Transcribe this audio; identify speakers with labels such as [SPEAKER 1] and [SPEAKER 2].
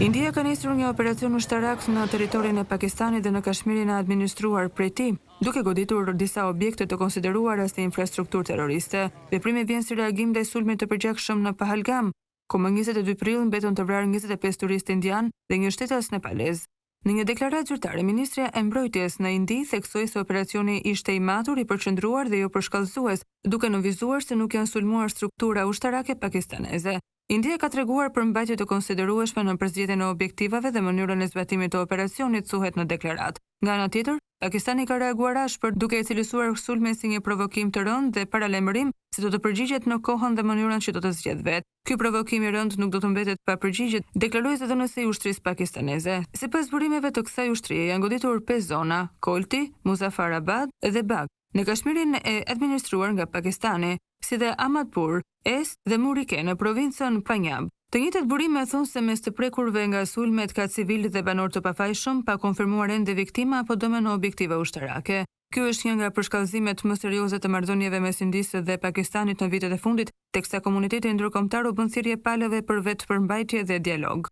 [SPEAKER 1] India ka nisur një operacion ushtarak në territorin e Pakistanit dhe në Kashmirin e administruar prej tij, duke goditur disa objekte të konsideruara si infrastrukturë terroriste. Veprimi vjen si reagim ndaj sulmit të përgjakshëm në Pahalgam, ku më 22 prill mbetën të vrarë 25 turistë indian dhe një shtetas nepalez. Në një deklaratë zyrtare, Ministria e Mbrojtjes në Indi theksoi se operacioni ishte i matur, i përqendruar dhe jo përshkallëzues, duke nënvizuar se nuk janë sulmuar struktura ushtarake pakistaneze. India ka treguar për mbajtje të konsiderueshme në përzgjedhjen e objektivave dhe mënyrën e zbatimit të operacionit, thuhet në deklaratë. Nga ana tjetër, Pakistani ka reaguar ashpër duke e cilësuar sulmin si një provokim të rëndë dhe paralajmërim se do të përgjigjet në kohën dhe mënyrën që do të zgjedhë vetë. Ky provokim i rëndë nuk do të mbetet pa përgjigje, deklaroi zëdhënësi i ushtrisë pakistaneze. Sipas burimeve të kësaj ushtrie janë goditur 5 zona: Kolti, Muzaffarabad dhe Bagh, në Kashmirin e administruar nga Pakistani, si dhe Ahmadpur Est dhe Murike në provincën Punjab. Të njëjtat burime thonë se mes të prekurve nga sulmet ka civilë dhe banorë të pafajshëm, pa konfirmuar ende viktima apo dëme në objektive ushtarake. Ky është një nga përshkallëzimet më serioze të marrëdhënieve mes Indisë dhe Pakistanit në vitet e fundit, teksa komuniteti ndërkombëtar u bën thirrje palëve për vetëpërmbajtje dhe dialog.